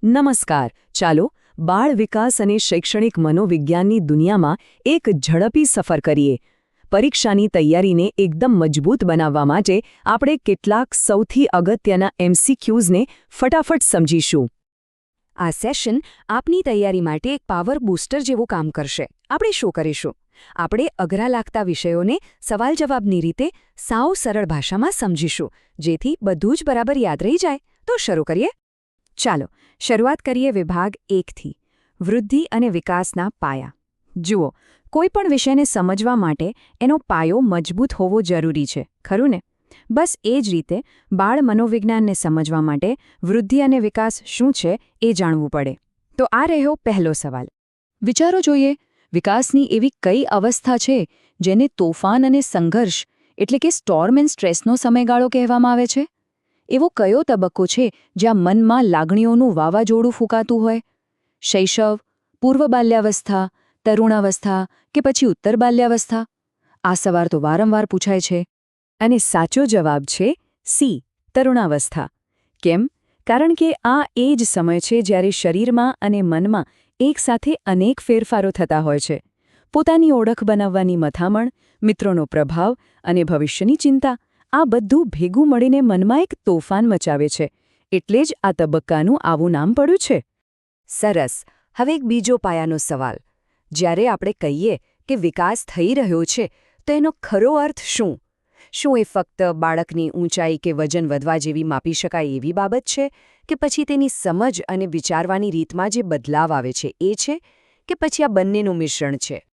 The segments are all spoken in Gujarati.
નમસ્કાર. ચાલો બાળ વિકાસ અને શૈક્ષણિક મનોવિજ્ઞાનની દુનિયામાં એક ઝડપી સફર કરીએ. પરીક્ષાની તૈયારીને એકદમ મજબૂત બનાવવા માટે આપણે કેટલાક સૌથી અગત્યના MCQsને ફટાફટ સમજીશું. આ સેશન આપની તૈયારી માટે એક પાવર બૂસ્ટર જેવું કામ કરશે. આપણે શું કરીશું? આપણે અઘરા લાગતા વિષયોને સવાલ-જવાબની રીતે સાવ સરળ ભાષામાં સમજીશું, જેથી બધું જ બરાબર યાદ રહી જાય. તો શરૂ કરીએ. ચાલો શરૂઆત કરીએ વિભાગ 1થી, વૃદ્ધિ અને વિકાસના પાયા. જુઓ, કોઈપણ વિષયને સમજવા માટે એનો પાયો મજબૂત હોવો જરૂરી છે, ખરું ને? બસ એ જ રીતે બાળ મનોવિજ્ઞાનને સમજવા માટે વૃદ્ધિ અને વિકાસ શું છે એ જાણવું પડે. તો આ રહ્યો પહેલો સવાલ. વિચારો જોઈએ, વિકાસની એવી કઈ અવસ્થા છે જેને તોફાન અને સંઘર્ષ એટલે કે સ્ટોર્મ એન્ડ સ્ટ્રેસનો સમયગાળો કહેવામાં આવે છે? એવો કયો તબક્કો છે જ્યાં મનમાં લાગણીઓનું વાવાઝોડું ફૂંકાતું હોય? શૈશવ, પૂર્વ બાલ્યાવસ્થા, તરુણાવસ્થા કે પછી ઉત્તર બાલ્યાવસ્થા? આ સવાલ તો વારંવાર પૂછાય છે. અને સાચો જવાબ છે સી, તરુણાવસ્થા. કેમ? કારણ કે આ એ જ સમય છે જ્યારે શરીરમાં અને મનમાં એકસાથે અનેક ફેરફારો થતા હોય છે. પોતાની ઓળખ બનાવવાની મથામણ, મિત્રોનો પ્રભાવ અને ભવિષ્યની ચિંતા, આ બધું ભેગું મળીને મનમાં એક તોફાન મચાવે છે. એટલે જ આ તબક્કાનું આવું નામ પડ્યું છે. સરસ. હવે એક બીજો પાયાનો સવાલ. જ્યારે આપણે કહીએ કે વિકાસ થઈ રહ્યો છે, તો એનો ખરો અર્થ શું? શું એ ફક્ત બાળકની ઊંચાઈ કે વજન વધવા જેવી માપી શકાય એવી બાબત છે, કે પછી તેની સમજ અને વિચારવાની રીતમાં જે બદલાવ આવે છે એ છે, કે પછી આ બંનેનું મિશ્રણ છે?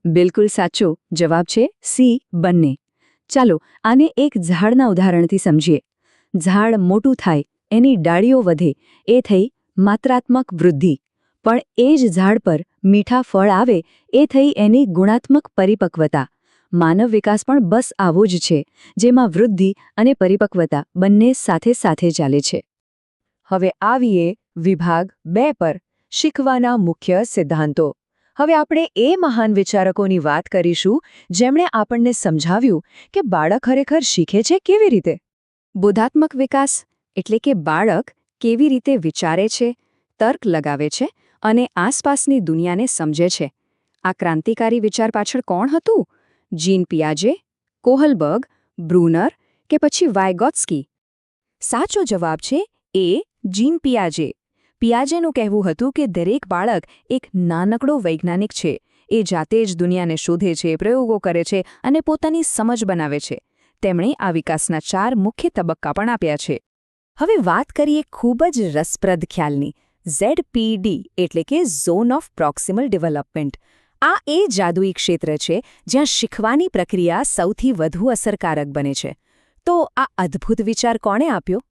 બિલકુલ સાચો જવાબ છે સી, બંને. ચાલો આને એક ઝાડના ઉદાહરણથી સમજીએ. ઝાડ મોટું થાય, એની ડાળીઓ વધે, એ થઈ માત્રાત્મક વૃદ્ધિ. પણ એ જ ઝાડ પર મીઠા ફળ આવે, એ થઈ એની ગુણાત્મક પરિપક્વતા. માનવ વિકાસ પણ બસ આવો જ છે, જેમાં વૃદ્ધિ અને પરિપક્વતા બંને સાથે સાથે ચાલે છે. હવે આવીએ વિભાગ 2 પર, શીખવાના મુખ્ય સિદ્ધાંતો. હવે આપણે એ મહાન વિચારકોની વાત કરીશું જેમણે આપણને સમજાવ્યું કે બાળક ખરેખર શીખે છે કેવી રીતે. બોધાત્મક વિકાસ એટલે કે બાળક કેવી રીતે વિચારે છે, તર્ક લગાવે છે અને આસપાસની દુનિયાને સમજે છે. આ ક્રાંતિકારી વિચાર પાછળ કોણ હતું? જીન પિયાજે, કોહલબર્ગ, બ્રુનર કે પછી વાયગોત્સ્કી? સાચો જવાબ છે એ, જીન પિયાજે. પિયાજેનું કહેવું હતું કે દરેક બાળક એક નાનકડો વૈજ્ઞાનિક છે. એ જાતે જ દુનિયાને શોધે છે, પ્રયોગો કરે છે અને પોતાની સમજ બનાવે છે. તેમણે આ વિકાસના 4 મુખ્ય તબક્કા પણ આપ્યા છે. હવે વાત કરીએ ખૂબ જ રસપ્રદ ખ્યાલની, ZPD એટલે કે ઝોન ઓફ પ્રોક્સિમલ ડેવલપમેન્ટ. આ એ જાદુઈ ક્ષેત્ર છે જ્યાં શીખવાની પ્રક્રિયા સૌથી વધુ અસરકારક બને છે. તો આ અદ્ભુત વિચાર કોણે આપ્યો?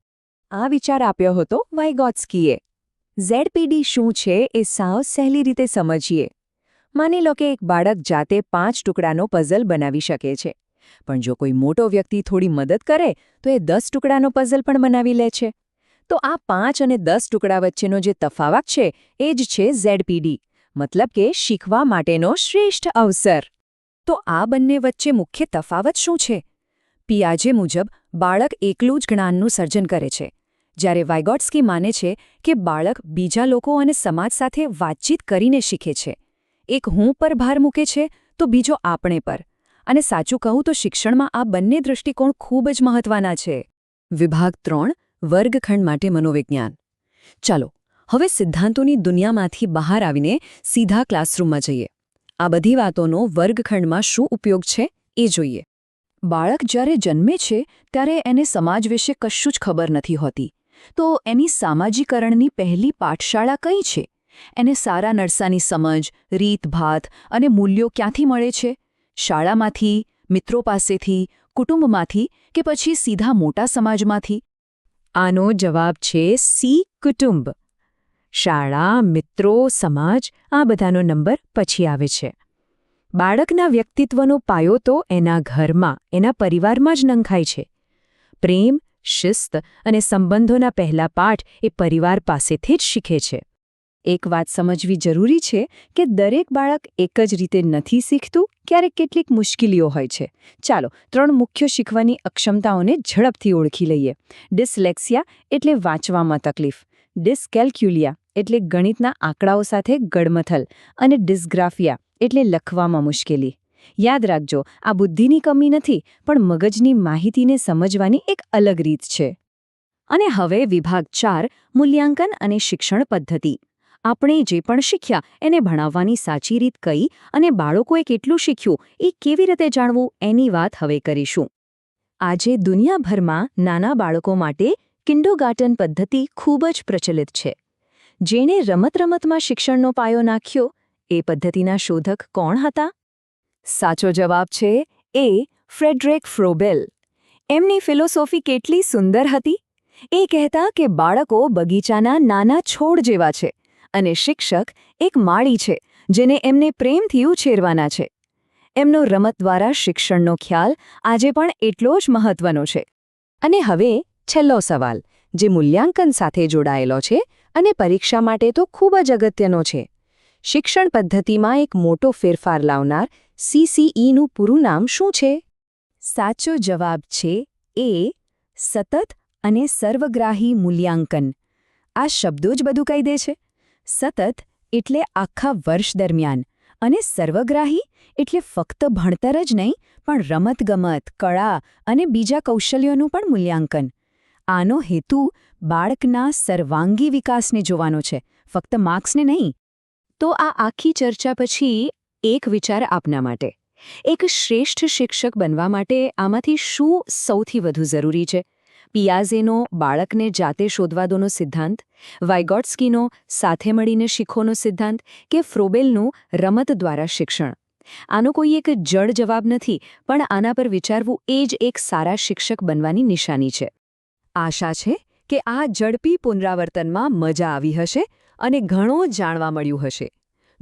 આ વિચાર આપ્યો હતો વાયગોત્સ્કીએ. ZPD શું છે એ સાવ સહેલી રીતે સમજીએ. માની લો કે એક બાળક જાતે 5 ટુકડાનો પઝલ બનાવી શકે છે. પણ જો કોઈ મોટો વ્યક્તિ થોડી મદદ કરે તો એ 10 ટુકડાનો પઝલ પણ બનાવી લે છે. તો આ 5 અને 10 ટુકડા વચ્ચેનો જે તફાવત છે એ જ છે ZPD, મતલબ કે શીખવા માટેનો શ્રેષ્ઠ અવસર. તો આ બંને વચ્ચે મુખ્ય તફાવત શું છે? પિયાજે મુજબ બાળક એકલું જ જ્ઞાનનું સર્જન કરે છે, જ્યારે વાયગોટ્સ્કી માને છે કે બાળક બીજા લોકો અને સમાજ સાથે વાતચીત કરીને શીખે છે. એક હું પર ભાર મૂકે છે તો બીજો આપણે પર. અને સાચું કહું તો શિક્ષણમાં આ બંને દૃષ્ટિકોણ ખૂબ જ મહત્વના છે. વિભાગ 3, વર્ગખંડ માટે મનોવિજ્ઞાન. ચાલો હવે સિદ્ધાંતોની દુનિયામાંથી બહાર આવીને સીધા ક્લાસરૂમમાં જઈએ. આ બધી વાતોનો વર્ગખંડમાં શું ઉપયોગ છે એ જોઈએ. બાળક જ્યારે જન્મે છે ત્યારે એને સમાજ વિશે કશું જ ખબર નથી હોતી. તો એની સામાજિકરણની પહેલી પાઠશાળા કઈ છે? એને સારા નરસાની સમજ, રીતભાત અને મૂલ્યો ક્યાંથી મળે છે? શાળામાંથી, મિત્રો પાસેથી, કુટુંબમાંથી કે પછી સીધા મોટા સમાજમાંથી? આનો જવાબ છે સી, કુટુંબ. શાળા, મિત્રો, સમાજ આ બધાનો નંબર પછી આવે છે. બાળકના વ્યક્તિત્વનો પાયો તો એના ઘરમાં, એના પરિવારમાં જ નંખાય છે. પ્રેમ, શિસ્ત અને સંબંધોના પહેલા પાઠ એ પરિવાર પાસેથી જ શીખે છે. એક વાત સમજવી જરૂરી છે કે દરેક બાળક એક જ રીતે નથી શીખતું, ક્યારેક કેટલીક મુશ્કેલીઓ હોય છે. ચાલો 3 મુખ્ય શીખવાની અક્ષમતાઓને ઝડપથી ઓળખી લઈએ. ડિસ્લેક્સિયા એટલે વાંચવામાં તકલીફ, ડિસ્કેલ્ક્યુલિયા એટલે ગણિતના આંકડાઓ સાથે ગડમથલ અને ડિસ્ગ્રાફિયા એટલે લખવામાં મુશ્કેલી. યાદ રાખજો, આ બુદ્ધિની કમી નથી, પણ મગજની માહિતીને સમજવાની એક અલગ રીત છે. અને હવે વિભાગ 4 મૂલ્યાંકન અને શિક્ષણ પદ્ધતિ. આપણે જે પણ શીખ્યા એને ભણાવવાની સાચી રીત કઈ અને બાળકોએ કેટલું શીખ્યું એ કેવી રીતે જાણવું એની વાત હવે કરીશું. આજે દુનિયાભરમાં નાના બાળકો માટે કિન્ડરગાર્ટન પદ્ધતિ ખૂબ જ પ્રચલિત છે. જેણે રમત-રમતમાં શિક્ષણનો પાયો નાખ્યો એ પદ્ધતિના શોધક કોણ હતા? સાચો જવાબ છે એ ફ્રેડરિક ફ્રોબેલ. એમની ફિલોસોફી કેટલી સુંદર હતી. એ કહેતા કે બાળકો બગીચાના નાના છોડ જેવા છે અને શિક્ષક એક માળી છે જેને એમને પ્રેમથી ઉછેરવાના છે. એમનો રમત દ્વારા શિક્ષણનો ખ્યાલ આજે પણ એટલો જ મહત્વનો છે. અને હવે છેલ્લો સવાલ, જે મૂલ્યાંકન સાથે જોડાયેલો છે અને પરીક્ષા માટે તો ખૂબ જ અગત્યનો છે. શિક્ષણ પદ્ધતિમાં એક મોટો ફેરફાર લાવનાર CCEનું પૂરું નામ શું છે? સાચો જવાબ છે એ સતત અને સર્વગ્રાહી મૂલ્યાંકન. આ શબ્દો જ બધું કહી દે છે. સતત એટલે આખા વર્ષ દરમિયાન અને સર્વગ્રાહી એટલે ફક્ત ભણતર જ નહીં પણ રમતગમત, કળા અને બીજા કૌશલ્યોનું પણ મૂલ્યાંકન. આનો હેતુ બાળકના સર્વાંગી વિકાસને જોવાનો છે, ફક્ત માર્ક્સને નહીં. તો આ આખી ચર્ચા પછી એક વિચાર આપના માટે. એક શ્રેષ્ઠ શિક્ષક બનવા માટે આમાંથી શું સૌથી વધુ જરૂરી છે? પિયાઝેનો બાળકને જાતે શોધવા દોનો સિદ્ધાંત, વાયગોટ્સ્કીનો સાથે મળીને શીખોનો સિદ્ધાંત કે ફ્રોબેલનું રમત દ્વારા શિક્ષણ? આનો કોઈ એક જડ જવાબ નથી, પણ આના પર વિચારવું એ જ એક સારા શિક્ષક બનવાની નિશાની છે. આશા છે કે આ ઝડપી પુનરાવર્તનમાં મજા આવી હશે અને ઘણું જાણવા મળ્યું હશે.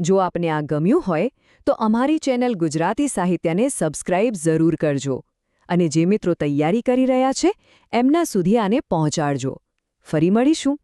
જો આપને આ ગમ્યું હોય તો અમારી ચેનલ ગુજરાતી સાહિત્યને સબસ્ક્રાઇબ જરૂર કરજો. અને જે મિત્રો તૈયારી કરી રહ્યા છે એમના સુધી આને પહોંચાડજો. ફરી મળીશું.